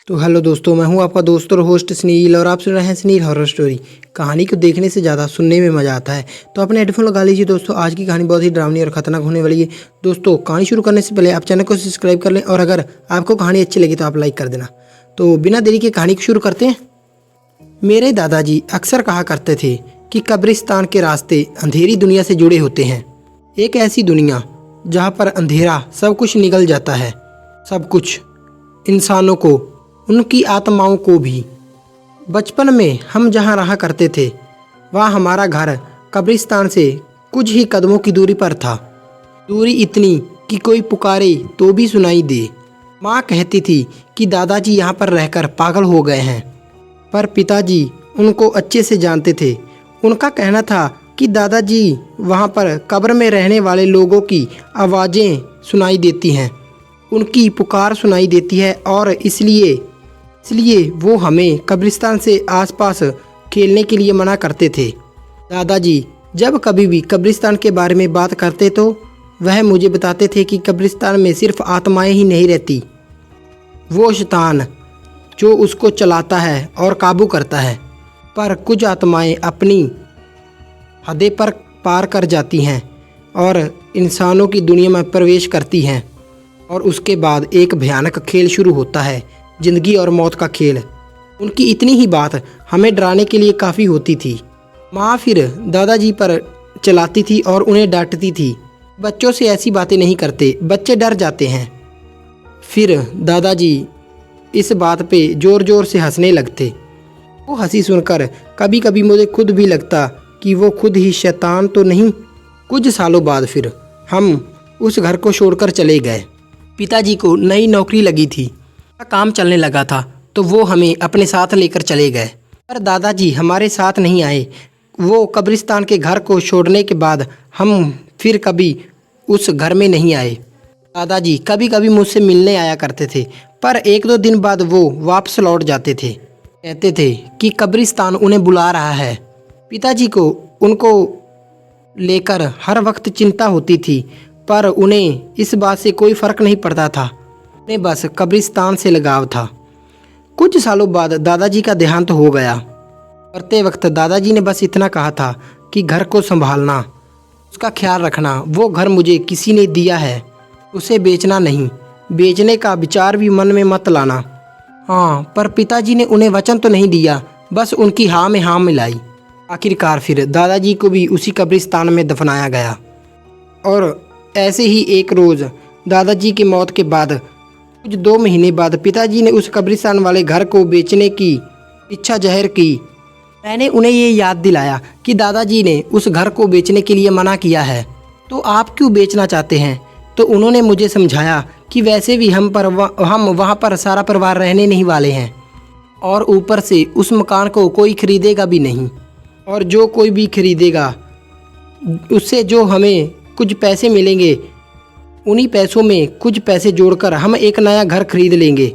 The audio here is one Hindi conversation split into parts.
तो हेलो दोस्तों, मैं हूं आपका दोस्त और होस्ट स्नील और आप सुन रहे हैं स्नील हॉरर स्टोरी। कहानी को देखने से ज़्यादा सुनने में मज़ा आता है, तो अपने हेडफोन लगा लीजिए दोस्तों। आज की कहानी बहुत ही डरावनी और ख़तरनाक होने वाली है। दोस्तों, कहानी शुरू करने से पहले आप चैनल को सब्सक्राइब कर लें और अगर आपको कहानी अच्छी लगी तो आप लाइक कर देना। तो बिना देरी के कहानी को शुरू करते हैं। मेरे दादाजी अक्सर कहा करते थे कि कब्रिस्तान के रास्ते अंधेरी दुनिया से जुड़े होते हैं। एक ऐसी दुनिया जहाँ पर अंधेरा सब कुछ निगल जाता है, सब कुछ, इंसानों को, उनकी आत्माओं को भी। बचपन में हम जहाँ रहा करते थे वहाँ हमारा घर कब्रिस्तान से कुछ ही कदमों की दूरी पर था। दूरी इतनी कि कोई पुकारे तो भी सुनाई दे। माँ कहती थी कि दादाजी यहाँ पर रहकर पागल हो गए हैं, पर पिताजी उनको अच्छे से जानते थे। उनका कहना था कि दादाजी वहाँ पर कब्र में रहने वाले लोगों की आवाज़ें सुनाई देती हैं, उनकी पुकार सुनाई देती है और इसलिए वो हमें कब्रिस्तान से आसपास खेलने के लिए मना करते थे। दादाजी जब कभी भी कब्रिस्तान के बारे में बात करते तो वह मुझे बताते थे कि कब्रिस्तान में सिर्फ आत्माएं ही नहीं रहती, वो शैतान जो उसको चलाता है और काबू करता है। पर कुछ आत्माएं अपनी हदें पर पार कर जाती हैं और इंसानों की दुनिया में प्रवेश करती हैं, और उसके बाद एक भयानक खेल शुरू होता है, जिंदगी और मौत का खेल। उनकी इतनी ही बात हमें डराने के लिए काफ़ी होती थी। माँ फिर दादाजी पर चलाती थी और उन्हें डांटती थी, बच्चों से ऐसी बातें नहीं करते, बच्चे डर जाते हैं। फिर दादाजी इस बात पे ज़ोर ज़ोर से हंसने लगते। वो हंसी सुनकर कभी कभी मुझे खुद भी लगता कि वो खुद ही शैतान तो नहीं। कुछ सालों बाद फिर हम उस घर को छोड़कर चले गए। पिताजी को नई नौकरी लगी थी, काम चलने लगा था, तो वो हमें अपने साथ लेकर चले गए। पर दादाजी हमारे साथ नहीं आए। वो कब्रिस्तान के घर को छोड़ने के बाद हम फिर कभी उस घर में नहीं आए। दादाजी कभी कभी मुझसे मिलने आया करते थे, पर एक दो दिन बाद वो वापस लौट जाते थे। कहते थे कि कब्रिस्तान उन्हें बुला रहा है। पिताजी को उनको लेकर हर वक्त चिंता होती थी, पर उन्हें इस बात से कोई फ़र्क नहीं पड़ता था। उन्हें बस कब्रिस्तान से लगाव था। कुछ सालों बाद दादाजी का देहांत हो गया। मरते वक्त दादाजी ने बस इतना कहा था कि घर को संभालना, उसका ख्याल रखना। वो घर मुझे किसी ने दिया है, उसे बेचना नहीं, बेचने का विचार भी मन में मत लाना। हाँ, पर पिताजी ने उन्हें वचन तो नहीं दिया, बस उनकी हाँ में हाँ मिलाई। आखिरकार फिर दादाजी को भी उसी कब्रिस्तान में दफनाया गया। और ऐसे ही एक रोज़ दादाजी की मौत के बाद कुछ 2 महीने बाद पिताजी ने उस कब्रिस्तान वाले घर को बेचने की इच्छा जाहिर की। मैंने उन्हें ये याद दिलाया कि दादाजी ने उस घर को बेचने के लिए मना किया है, तो आप क्यों बेचना चाहते हैं? तो उन्होंने मुझे समझाया कि वैसे भी हम वहाँ पर सारा परिवार रहने नहीं वाले हैं, और ऊपर से उस मकान को कोई खरीदेगा भी नहीं, और जो कोई भी खरीदेगा उससे जो हमें कुछ पैसे मिलेंगे, उन्हीं पैसों में कुछ पैसे जोड़कर हम एक नया घर खरीद लेंगे।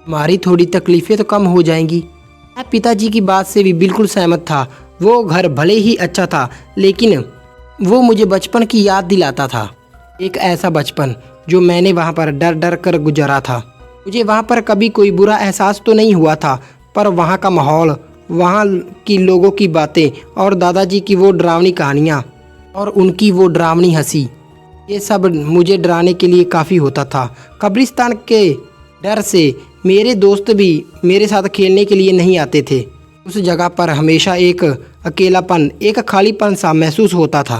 हमारी थोड़ी तकलीफ़ें तो कम हो जाएंगी। मैं पिताजी की बात से भी बिल्कुल सहमत था। वो घर भले ही अच्छा था, लेकिन वो मुझे बचपन की याद दिलाता था। एक ऐसा बचपन जो मैंने वहाँ पर डर डर कर गुजारा था। मुझे वहाँ पर कभी कोई बुरा एहसास तो नहीं हुआ था, पर वहाँ का माहौल, वहाँ की लोगों की बातें और दादाजी की वो डरावनी कहानियाँ और उनकी वो डरावनी हंसी, ये सब मुझे डराने के लिए काफ़ी होता था। कब्रिस्तान के डर से मेरे दोस्त भी मेरे साथ खेलने के लिए नहीं आते थे। उस जगह पर हमेशा एक अकेलापन, एक खालीपन सा महसूस होता था।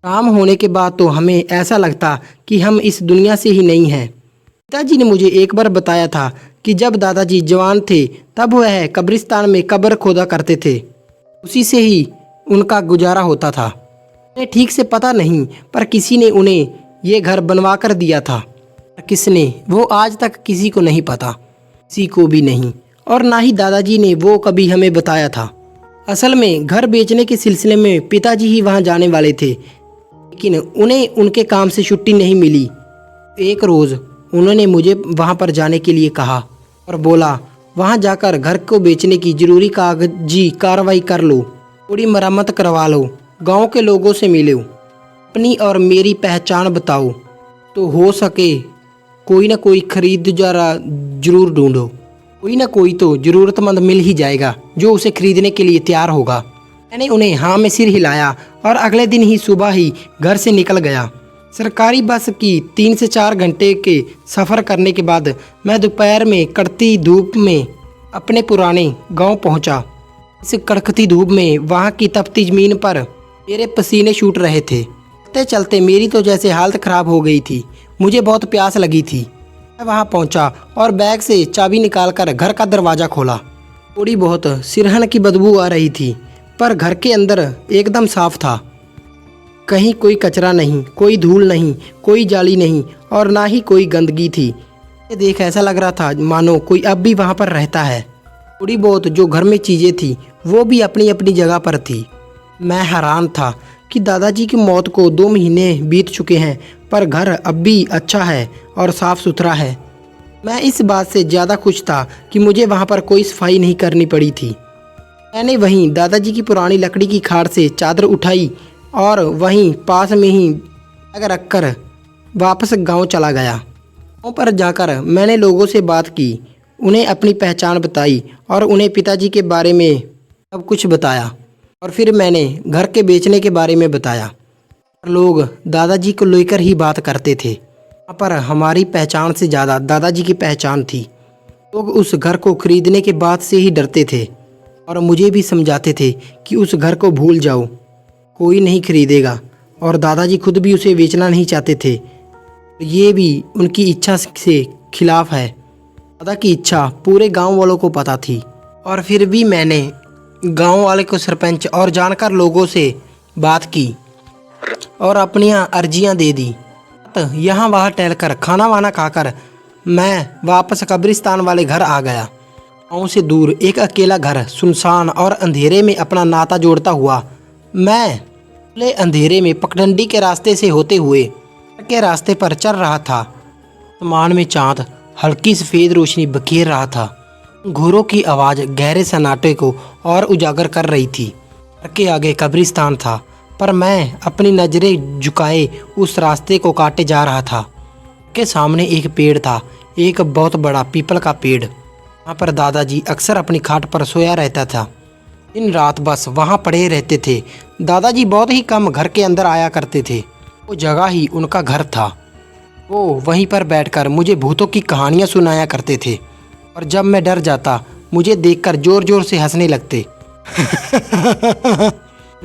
शाम होने के बाद तो हमें ऐसा लगता कि हम इस दुनिया से ही नहीं हैं। पिताजी ने मुझे एक बार बताया था कि जब दादाजी जवान थे तब वह कब्रिस्तान में कब्र खोदा करते थे, उसी से ही उनका गुजारा होता था। उन्हें ठीक से पता नहीं, पर किसी ने उन्हें ये घर बनवा कर दिया था। किसने, वो आज तक किसी को नहीं पता, किसी को भी नहीं, और ना ही दादाजी ने वो कभी हमें बताया था। असल में घर बेचने के सिलसिले में पिताजी ही वहाँ जाने वाले थे, लेकिन उन्हें उनके काम से छुट्टी नहीं मिली। एक रोज़ उन्होंने मुझे वहाँ पर जाने के लिए कहा और बोला, वहाँ जाकर घर को बेचने की ज़रूरी कागजी कार्रवाई कर लो, थोड़ी मरम्मत करवा लो, गांव के लोगों से मिलो, अपनी और मेरी पहचान बताओ, तो हो सके कोई ना कोई खरीदार ज़रूर ढूंढो। कोई ना कोई तो ज़रूरतमंद मिल ही जाएगा जो उसे खरीदने के लिए तैयार होगा। मैंने उन्हें हाँ में सिर हिलाया और अगले दिन ही सुबह ही घर से निकल गया। सरकारी बस की 3 से 4 घंटे के सफ़र करने के बाद मैं दोपहर में कड़ती धूप में अपने पुराने गांव पहुंचा। इस कड़कती धूप में वहां की तपती ज़मीन पर मेरे पसीने छूट रहे थे। चलते चलते मेरी तो जैसे हालत ख़राब हो गई थी। मुझे बहुत प्यास लगी थी। मैं वहां पहुंचा और बैग से चाबी निकालकर घर का दरवाज़ा खोला। थोड़ी बहुत सिरहन की बदबू आ रही थी, पर घर के अंदर एकदम साफ था। कहीं कोई कचरा नहीं, कोई धूल नहीं, कोई जाली नहीं और ना ही कोई गंदगी थी। ये देख ऐसा लग रहा था मानो कोई अब भी वहाँ पर रहता है। थोड़ी बहुत जो घर में चीज़ें थी वो भी अपनी अपनी जगह पर थी। मैं हैरान था कि दादाजी की मौत को 2 महीने बीत चुके हैं, पर घर अब भी अच्छा है और साफ़ सुथरा है। मैं इस बात से ज़्यादा खुश था कि मुझे वहाँ पर कोई सफाई नहीं करनी पड़ी थी। मैंने वहीं दादाजी की पुरानी लकड़ी की खाट से चादर उठाई और वहीं पास में ही बैग रखकर वापस गांव चला गया। गांव पर जाकर मैंने लोगों से बात की, उन्हें अपनी पहचान बताई और उन्हें पिताजी के बारे में सब कुछ बताया। और फिर मैंने घर के बेचने के बारे में बताया। लोग दादाजी को लेकर ही बात करते थे। यहाँ पर हमारी पहचान से ज़्यादा दादाजी की पहचान थी। लोग उस घर को खरीदने के बाद से ही डरते थे और मुझे भी समझाते थे कि उस घर को भूल जाओ, कोई नहीं खरीदेगा। और दादाजी खुद भी उसे बेचना नहीं चाहते थे। ये भी उनकी इच्छा से खिलाफ है। दादा की इच्छा पूरे गांव वालों को पता थी। और फिर भी मैंने गांव वाले को सरपंच और जानकार लोगों से बात की और अपनी अर्जियां दे दी। यहाँ वहाँ टहलकर खाना वाना खाकर मैं वापस कब्रिस्तान वाले घर आ गया। गाँव से दूर एक अकेला घर सुनसान और अंधेरे में अपना नाता जोड़ता हुआ मैं खुले अंधेरे में पगडंडी के रास्ते से होते हुए के रास्ते पर चल रहा था। आसमान में चाँद हल्की सफ़ेद रोशनी बखेर रहा था। घोड़ों की आवाज़ गहरे सन्नाटे को और उजागर कर रही थी। घर के आगे कब्रिस्तान था, पर मैं अपनी नज़रें झुकाए उस रास्ते को काटे जा रहा था। के सामने एक पेड़ था, एक बहुत बड़ा पीपल का पेड़। वहाँ पर दादाजी अक्सर अपनी खाट पर सोया रहता था। दिन रात बस वहाँ पड़े रहते थे। दादाजी बहुत ही कम घर के अंदर आया करते थे। वो जगह ही उनका घर था। वो वहीं पर बैठकर मुझे भूतों की कहानियाँ सुनाया करते थे और जब मैं डर जाता मुझे देखकर ज़ोर ज़ोर से हंसने लगते।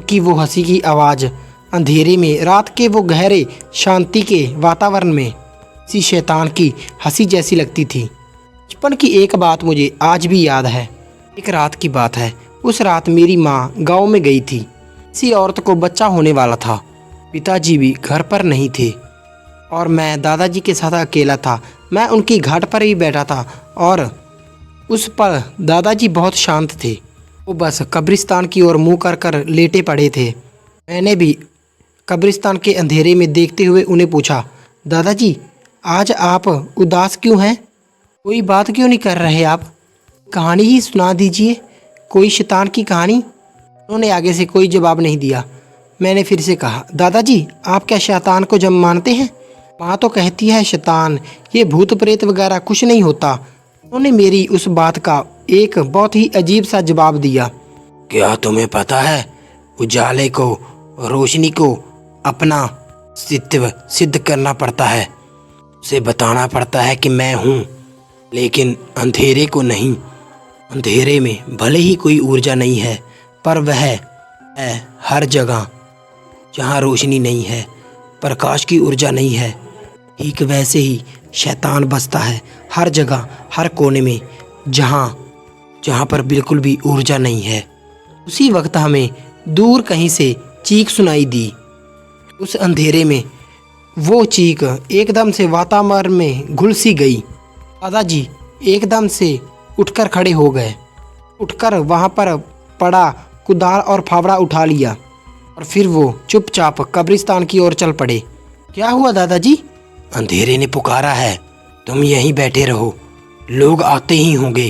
कि वो हंसी की आवाज़ अंधेरे में, रात के वो गहरे शांति के वातावरण में किसी शैतान की हंसी जैसी लगती थी। बचपन की एक बात मुझे आज भी याद है। एक रात की बात है। उस रात मेरी माँ गांव में गई थी। किसी औरत को बच्चा होने वाला था। पिताजी भी घर पर नहीं थे और मैं दादाजी के साथ अकेला था। मैं उनकी घाट पर ही बैठा था और उस पर दादाजी बहुत शांत थे। वो बस कब्रिस्तान की ओर मुँह कर कर लेटे पड़े थे। मैंने भी कब्रिस्तान के अंधेरे में देखते हुए उन्हें पूछा, दादाजी आज आप उदास क्यों हैं? कोई बात क्यों नहीं कर रहे आप? कहानी ही सुना दीजिए, कोई शैतान की कहानी। उन्होंने आगे से कोई जवाब नहीं दिया। मैंने फिर से कहा, दादाजी आप क्या शैतान को जब मानते हैं? माँ तो कहती है शैतान, ये भूत प्रेत वगैरह कुछ नहीं होता। उन्होंने मेरी उस बात का एक बहुत ही अजीब सा जवाब दिया। क्या तुम्हें पता है, उजाले को, रोशनी को अपना अस्तित्व सिद्ध करना पड़ता है। उसे बताना पड़ता है कि मैं हूँ, लेकिन अंधेरे को नहीं। अंधेरे में भले ही कोई ऊर्जा नहीं है, पर वह है हर जगह। जहाँ रोशनी नहीं है, प्रकाश की ऊर्जा नहीं है, ठीक वैसे ही शैतान बसता है हर जगह, हर कोने में, जहाँ पर बिल्कुल भी ऊर्जा नहीं है। उसी वक्त हमें दूर कहीं से चीख सुनाई दी। उस अंधेरे में वो चीख एकदम से वातावरण में घुल सी गई। दादाजी एकदम से उठकर खड़े हो गए। उठकर वहाँ पर पड़ा कुदाल और फावड़ा उठा लिया और फिर वो चुपचाप कब्रिस्तान की ओर चल पड़े। क्या हुआ दादाजी? अंधेरे ने पुकारा है, तुम यहीं बैठे रहो, लोग आते ही होंगे।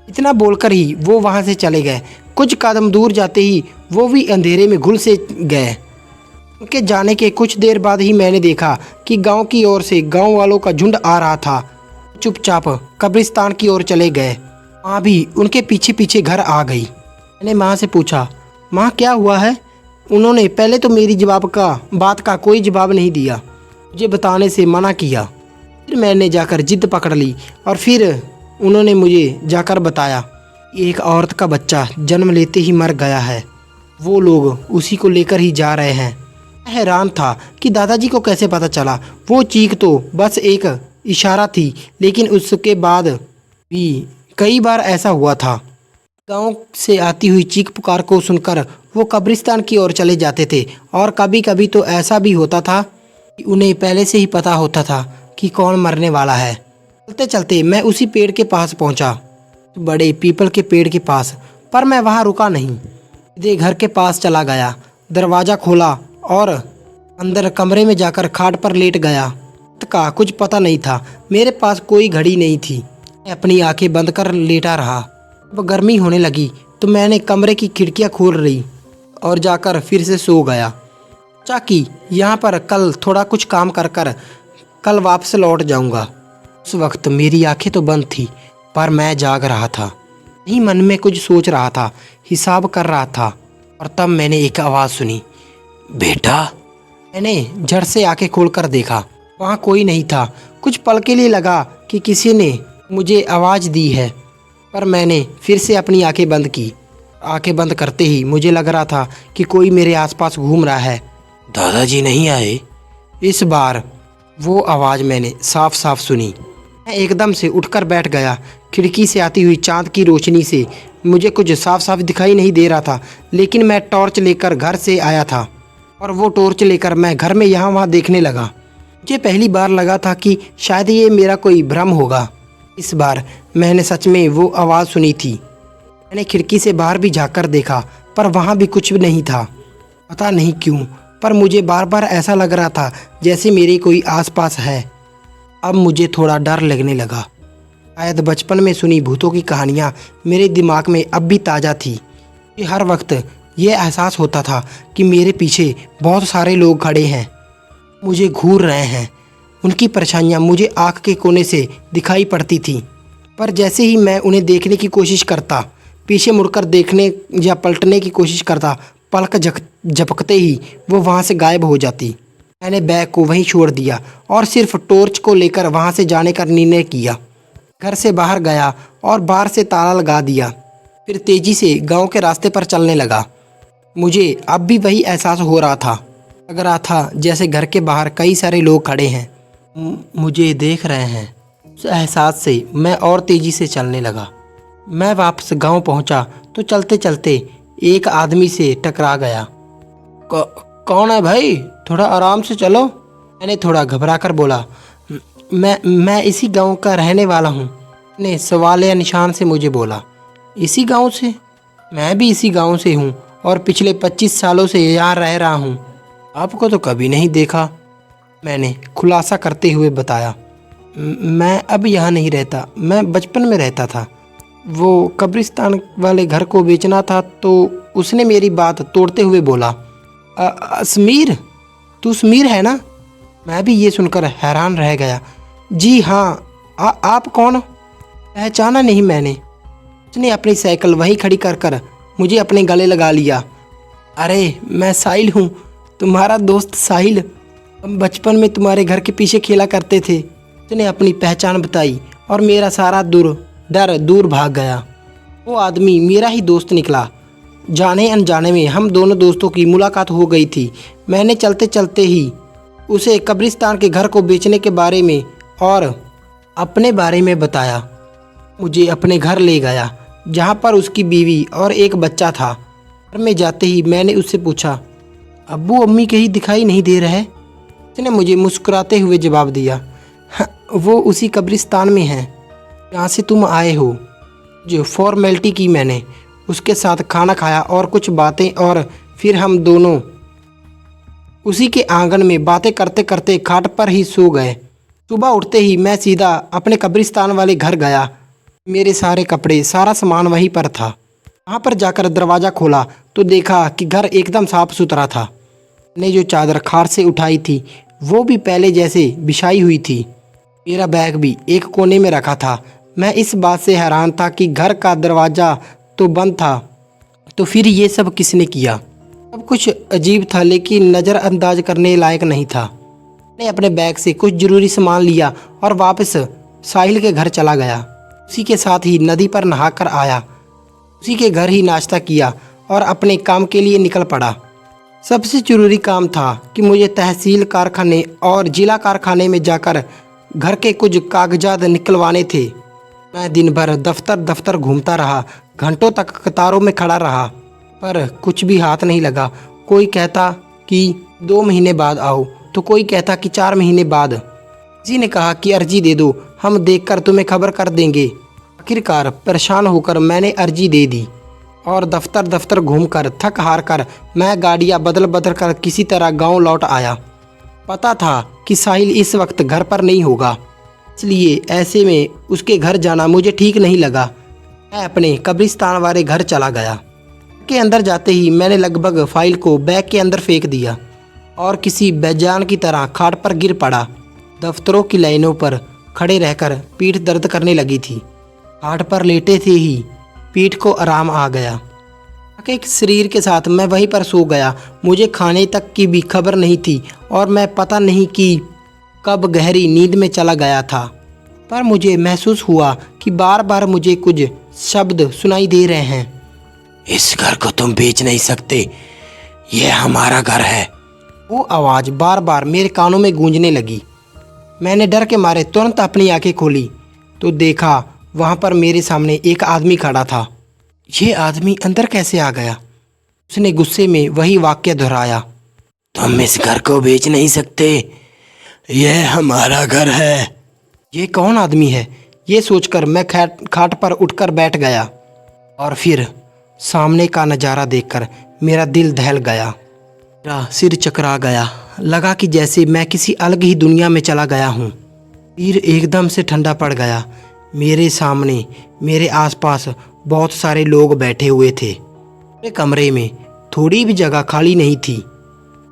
इतना बोलकर ही वो वहाँ से चले गए। कुछ कदम दूर जाते ही वो भी अंधेरे में घुल से गए। उनके जाने के कुछ देर बाद ही मैंने देखा कि गांव की ओर से गांव वालों का झुंड आ रहा था। चुपचाप कब्रिस्तान की ओर चले गए। माँ भी उनके पीछे पीछे घर आ गई। मैंने माँ से पूछा, माँ क्या हुआ है? उन्होंने पहले तो मेरी बात का कोई जवाब नहीं दिया, मुझे बताने से मना किया। फिर मैंने जाकर जिद पकड़ ली और फिर उन्होंने मुझे जाकर बताया, एक औरत का बच्चा जन्म लेते ही मर गया है, वो लोग उसी को लेकर ही जा रहे हैं। मैं हैरान था कि दादाजी को कैसे पता चला। वो चीख तो बस एक इशारा थी, लेकिन उसके बाद भी कई बार ऐसा हुआ था। गांव से आती हुई चीख पुकार को सुनकर वो कब्रिस्तान की ओर चले जाते थे और कभी कभी तो ऐसा भी होता था कि उन्हें पहले से ही पता होता था कि कौन मरने वाला है। चलते चलते मैं उसी पेड़ के पास पहुंचा, बड़े पीपल के पेड़ के पास, पर मैं वहां रुका नहीं। सीधे घर के पास चला गया, दरवाज़ा खोला और अंदर कमरे में जाकर खाट पर लेट गया। वक्त का कुछ पता नहीं था, मेरे पास कोई घड़ी नहीं थी। मैं अपनी आंखें बंद कर लेटा रहा। जब गर्मी होने लगी तो मैंने कमरे की खिड़कियां खोल ली और जाकर फिर से सो गया। सोचा कि यहाँ पर कल थोड़ा कुछ काम कर कल वापस लौट जाऊँगा। उस वक्त मेरी आंखें तो बंद थी, पर मैं जाग रहा था। यही मन में कुछ सोच रहा था, हिसाब कर रहा था, और तब मैंने एक आवाज़ सुनी, बेटा। मैंने झट से आंखें खोलकर देखा, वहाँ कोई नहीं था। कुछ पल के लिए लगा कि किसी ने मुझे आवाज़ दी है, पर मैंने फिर से अपनी आंखें बंद की। आंखें बंद करते ही मुझे लग रहा था कि कोई मेरे आसपास घूम रहा है। दादाजी नहीं आए? इस बार वो आवाज़ मैंने साफ साफ सुनी। मैं एकदम से उठकर बैठ गया। खिड़की से आती हुई चांद की रोशनी से मुझे कुछ साफ साफ दिखाई नहीं दे रहा था, लेकिन मैं टॉर्च लेकर घर से आया था और वो टॉर्च लेकर मैं घर में यहाँ वहाँ देखने लगा। मुझे पहली बार लगा था कि शायद ये मेरा कोई भ्रम होगा। इस बार मैंने सच में वो आवाज़ सुनी थी। मैंने खिड़की से बाहर भी झाँककर देखा, पर वहाँ भी कुछ नहीं था। पता नहीं क्यों, पर मुझे बार बार ऐसा लग रहा था जैसे मेरे कोई आसपास है। अब मुझे थोड़ा डर लगने लगा। शायद बचपन में सुनी भूतों की कहानियाँ मेरे दिमाग में अब भी ताज़ा थी। कि हर वक्त ये एहसास होता था कि मेरे पीछे बहुत सारे लोग खड़े हैं, मुझे घूर रहे हैं। उनकी परछाइयाँ मुझे आँख के कोने से दिखाई पड़ती थीं, पर जैसे ही मैं उन्हें देखने की कोशिश करता, पीछे मुड़कर देखने या पलटने की कोशिश करता, पलक झपकते ही वो वहाँ से गायब हो जाती। मैंने बैग को वहीं छोड़ दिया और सिर्फ टॉर्च को लेकर वहाँ से जाने का निर्णय किया। घर से बाहर गया और बाहर से ताला लगा दिया। फिर तेज़ी से गांव के रास्ते पर चलने लगा। मुझे अब भी वही एहसास हो रहा था। लग रहा था जैसे घर के बाहर कई सारे लोग खड़े हैं, मुझे देख रहे हैं। उस एहसास से मैं और तेज़ी से चलने लगा। मैं वापस गांव पहुंचा तो चलते चलते एक आदमी से टकरा गया। कौन है भाई? थोड़ा आराम से चलो। मैंने थोड़ा घबरा कर बोला, मैं इसी गांव का रहने वाला हूँ। ने सवाल या निशान से मुझे बोला, इसी गांव से? मैं भी इसी गांव से हूँ और पिछले 25 सालों से यहाँ रह रहा हूँ। आपको तो कभी नहीं देखा, मैंने खुलासा करते हुए बताया। मैं अब यहाँ नहीं रहता, मैं बचपन में रहता था। वो कब्रिस्तान वाले घर को बेचना था तो उसने मेरी बात तोड़ते हुए बोला, समीर, तू समीर है ना? मैं भी ये सुनकर हैरान रह गया। जी हाँ, आप कौन? पहचाना नहीं मैंने। उसने अपनी साइकिल वहीं खड़ी कर मुझे अपने गले लगा लिया। अरे मैं साहिल हूँ, तुम्हारा दोस्त साहिल। हम बचपन में तुम्हारे घर के पीछे खेला करते थे। उसने अपनी पहचान बताई और मेरा सारा डर दूर भाग गया। वो आदमी मेरा ही दोस्त निकला। जाने अनजाने में हम दोनों दोस्तों की मुलाकात हो गई थी। मैंने चलते चलते ही उसे कब्रिस्तान के घर को बेचने के बारे में और अपने बारे में बताया। मुझे अपने घर ले गया जहाँ पर उसकी बीवी और एक बच्चा था। घर में जाते ही मैंने उससे पूछा, अब्बू अम्मी कहीं दिखाई नहीं दे रहे? उसने मुझे मुस्कुराते हुए जवाब दिया, वो उसी कब्रिस्तान में हैं जहाँ से तुम आए हो। जो फॉर्मेलिटी की मैंने, उसके साथ खाना खाया और कुछ बातें, और फिर हम दोनों उसी के आंगन में बातें करते करते खाट पर ही सो गए। सुबह उठते ही मैं सीधा अपने कब्रिस्तान वाले घर गया। मेरे सारे कपड़े, सारा सामान वहीं पर था। वहाँ पर जाकर दरवाज़ा खोला तो देखा कि घर एकदम साफ सुथरा था। मैंने जो चादर खाट से उठाई थी वो भी पहले जैसे बिछाई हुई थी। मेरा बैग भी एक कोने में रखा था। मैं इस बात से हैरान था कि घर का दरवाज़ा तो बंद था, तो फिर ये सब किसने किया। सब कुछ अजीब था लेकिन नज़रअंदाज करने लायक नहीं था। मैंने अपने बैग से कुछ ज़रूरी सामान लिया और वापस साहिल के घर चला गया। उसी के साथ ही नदी पर नहा कर आया, उसी के घर ही नाश्ता किया और अपने काम के लिए निकल पड़ा। सबसे ज़रूरी काम था कि मुझे तहसील कारखाने और ज़िला कारखाने में जाकर घर के कुछ कागजात निकलवाने थे। मैं दिन भर दफ्तर घूमता रहा, घंटों तक कतारों में खड़ा रहा, पर कुछ भी हाथ नहीं लगा। कोई कहता कि 2 महीने बाद आओ, तो कोई कहता कि 4 महीने बाद। किसी ने कहा कि अर्जी दे दो, हम देखकर तुम्हें खबर कर देंगे। आखिरकार परेशान होकर मैंने अर्जी दे दी और दफ्तर घूमकर थक हार कर मैं गाड़ियाँ बदल कर किसी तरह गांव लौट आया। पता था कि साहिल इस वक्त घर पर नहीं होगा, इसलिए ऐसे में उसके घर जाना मुझे ठीक नहीं लगा। मैं अपने कब्रिस्तान वाले घर चला गया। के अंदर जाते ही मैंने लगभग फाइल को बैग के अंदर फेंक दिया और किसी बेजान की तरह खाट पर गिर पड़ा। दफ्तरों की लाइनों पर खड़े रहकर पीठ दर्द करने लगी थी। खाट पर लेटे थे ही पीठ को आराम आ गया। एक शरीर के साथ मैं वहीं पर सो गया। मुझे खाने तक की भी खबर नहीं थी और मैं पता नहीं कि कब गहरी नींद में चला गया था। पर मुझे महसूस हुआ कि बार बार मुझे कुछ शब्द सुनाई दे रहे हैं। इस घर को तुम बेच नहीं सकते, यह हमारा घर है। वो आवाज़ बार बार मेरे कानों में गूंजने लगी। मैंने डर के मारे तुरंत अपनी आंखें खोली तो देखा वहाँ पर मेरे सामने एक आदमी खड़ा था। ये आदमी अंदर कैसे आ गया? उसने गुस्से में वही वाक्य दोहराया। तुम इस घर को बेच नहीं सकते, यह हमारा घर है। ये कौन आदमी है? ये सोचकर मैं खाट पर उठकर बैठ गया और फिर सामने का नज़ारा देखकर मेरा दिल दहल गया। मेरा सिर चकरा गया। लगा कि जैसे मैं किसी अलग ही दुनिया में चला गया हूँ। सिर एकदम से ठंडा पड़ गया। मेरे सामने मेरे आसपास बहुत सारे लोग बैठे हुए थे। मेरे कमरे में थोड़ी भी जगह खाली नहीं थी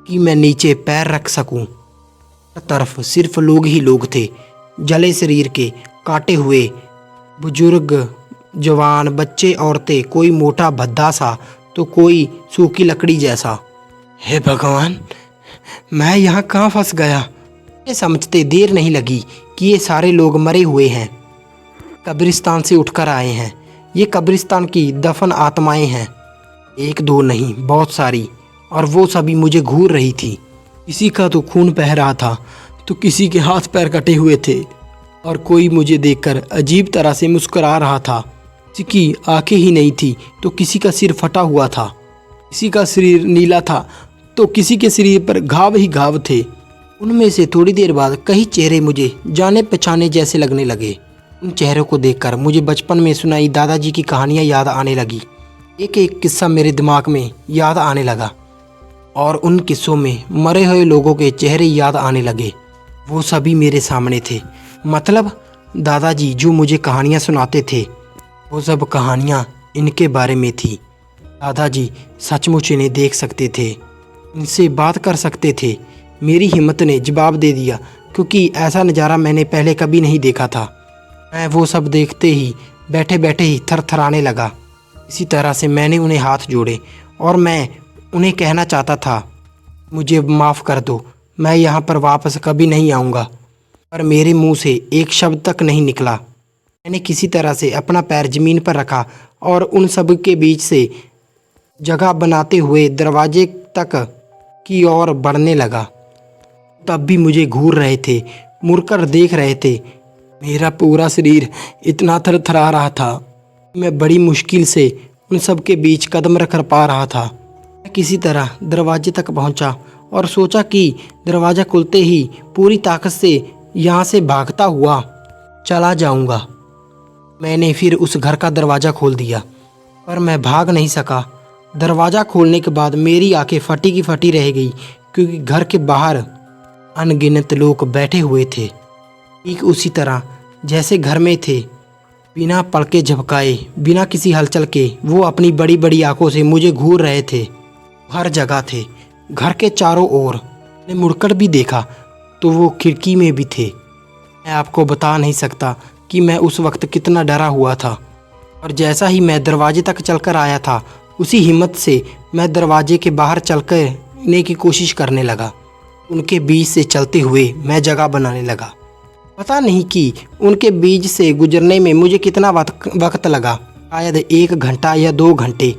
कि मैं नीचे पैर रख सकूं। हर तरफ सिर्फ लोग ही लोग थे, जले शरीर के, काटे हुए, बुजुर्ग, जवान, बच्चे, औरतें, कोई मोटा भद्दा सा तो कोई सूखी लकड़ी जैसा। हे भगवान, मैं यहाँ कहाँ फंस गया? ये समझते देर नहीं लगी कि ये सारे लोग मरे हुए हैं, कब्रिस्तान से उठकर आए हैं। ये कब्रिस्तान की दफन आत्माएं हैं। 1-2 नहीं, बहुत सारी, और वो सभी मुझे घूर रही थी। किसी का तो खून बह रहा था तो किसी के हाथ पैर कटे हुए थे और कोई मुझे देखकर अजीब तरह से मुस्कुरा रहा था। किसी की आंखें ही नहीं थी तो किसी का सिर फटा हुआ था, किसी का शरीर नीला था तो किसी के शरीर पर घाव ही घाव थे। उनमें से थोड़ी देर बाद कई चेहरे मुझे जाने पहचाने जैसे लगने लगे। उन चेहरों को देखकर मुझे बचपन में सुनाई दादाजी की कहानियाँ याद आने लगी। एक एक किस्सा मेरे दिमाग में याद आने लगा और उन किस्सों में मरे हुए लोगों के चेहरे याद आने लगे। वो सभी मेरे सामने थे। मतलब दादाजी जो मुझे कहानियाँ सुनाते थे वो सब कहानियाँ इनके बारे में थी। दादाजी सचमुच इन्हें देख सकते थे, इनसे बात कर सकते थे। मेरी हिम्मत ने जवाब दे दिया क्योंकि ऐसा नज़ारा मैंने पहले कभी नहीं देखा था। मैं वो सब देखते ही बैठे बैठे ही थरथराने लगा। इसी तरह से मैंने उन्हें हाथ जोड़े और मैं उन्हें कहना चाहता था, मुझे माफ़ कर दो, मैं यहाँ पर वापस कभी नहीं आऊँगा। पर मेरे मुंह से एक शब्द तक नहीं निकला। मैंने किसी तरह से अपना पैर ज़मीन पर रखा और उन सब के बीच से जगह बनाते हुए दरवाजे तक की ओर बढ़ने लगा। तब भी मुझे घूर रहे थे, मुड़कर देख रहे थे। मेरा पूरा शरीर इतना थरथरा रहा था, मैं बड़ी मुश्किल से उन सब के बीच कदम रख पा रहा था। मैं किसी तरह दरवाजे तक पहुंचा और सोचा कि दरवाज़ा खुलते ही पूरी ताकत से यहाँ से भागता हुआ चला जाऊंगा। मैंने फिर उस घर का दरवाज़ा खोल दिया पर मैं भाग नहीं सका। दरवाज़ा खोलने के बाद मेरी आंखें फटी की फटी रह गई क्योंकि घर के बाहर अनगिनत लोग बैठे हुए थे, ठीक उसी तरह जैसे घर में थे। बिना पलके झपकाए, बिना किसी हलचल के वो अपनी बड़ी बड़ी आंखों से मुझे घूर रहे थे। हर जगह थे, घर के चारों ओर। मैंने मुड़कर भी देखा तो वो खिड़की में भी थे। मैं आपको बता नहीं सकता कि मैं उस वक्त कितना डरा हुआ था। और जैसा ही मैं दरवाजे तक चलकर आया था, उसी हिम्मत से मैं दरवाजे के बाहर चलने की कोशिश करने लगा। उनके बीच से चलते हुए मैं जगह बनाने लगा। पता नहीं कि उनके बीच से गुजरने में मुझे कितना वक्त लगा, शायद 1 घंटा या 2 घंटे।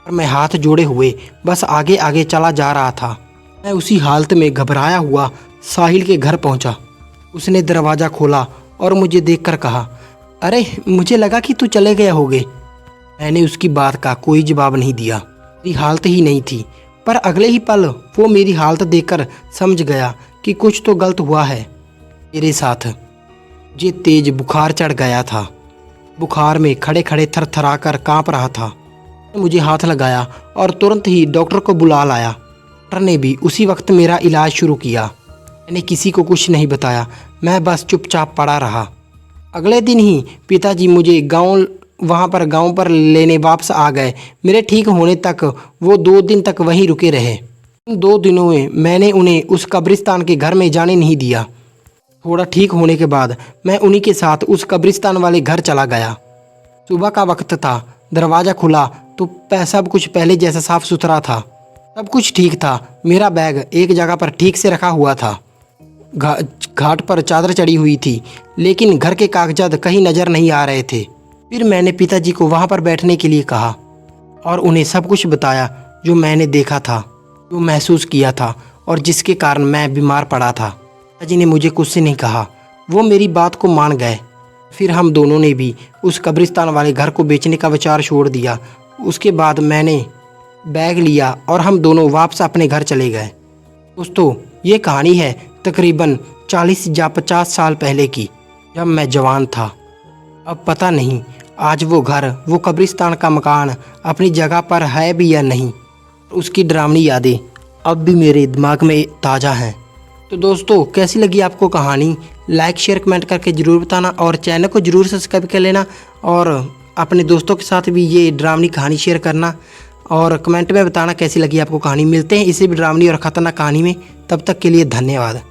और मैं हाथ जोड़े हुए बस आगे आगे चला जा रहा था। मैं उसी हालत में घबराया हुआ साहिल के घर पहुंचा। उसने दरवाज़ा खोला और मुझे देखकर कहा, अरे मुझे लगा कि तू चले गए होगे। मैंने उसकी बात का कोई जवाब नहीं दिया। मेरी हालत ही नहीं थी। पर अगले ही पल वो मेरी हालत देखकर समझ गया कि कुछ तो गलत हुआ है मेरे साथ। मुझे तेज बुखार चढ़ गया था। बुखार में खड़े खड़े थरथराकर कांप रहा था। मुझे हाथ लगाया और तुरंत ही डॉक्टर को बुला लाया। डॉक्टर ने भी उसी वक्त मेरा इलाज शुरू किया। मैंने किसी को कुछ नहीं बताया, मैं बस चुपचाप पड़ा रहा। अगले दिन ही पिताजी मुझे गांव पर लेने वापस आ गए। मेरे ठीक होने तक वो 2 दिन तक वहीं रुके रहे। उन 2 दिनों में मैंने उन्हें उस कब्रिस्तान के घर में जाने नहीं दिया। थोड़ा ठीक होने के बाद मैं उन्हीं के साथ उस कब्रिस्तान वाले घर चला गया। सुबह का वक्त था, दरवाज़ा खुला तो सब कुछ पहले जैसा साफ सुथरा था। सब कुछ ठीक था। मेरा बैग एक जगह पर ठीक से रखा हुआ था। घाट पर चादर चढ़ी हुई थी, लेकिन घर के कागजात कहीं नज़र नहीं आ रहे थे। फिर मैंने पिताजी को वहाँ पर बैठने के लिए कहा और उन्हें सब कुछ बताया जो मैंने देखा था, जो महसूस किया था और जिसके कारण मैं बीमार पड़ा था। पिताजी ने मुझे कुछ से नहीं कहा, वो मेरी बात को मान गए। फिर हम दोनों ने भी उस कब्रिस्तान वाले घर को बेचने का विचार छोड़ दिया। उसके बाद मैंने बैग लिया और हम दोनों वापस अपने घर चले गए। दोस्तों, ये कहानी है तकरीबन 40 या 50 साल पहले की, जब मैं जवान था। अब पता नहीं आज वो घर, वो कब्रिस्तान का मकान अपनी जगह पर है भी या नहीं। उसकी डरावनी यादें अब भी मेरे दिमाग में ताज़ा हैं। तो दोस्तों, कैसी लगी आपको कहानी? लाइक शेयर कमेंट करके ज़रूर बताना और चैनल को ज़रूर सब्सक्राइब कर लेना और अपने दोस्तों के साथ भी ये डरावनी कहानी शेयर करना और कमेंट में बताना कैसी लगी आपको कहानी। मिलते हैं इसी भी डरावनी और ख़तरनाक कहानी में। तब तक के लिए धन्यवाद।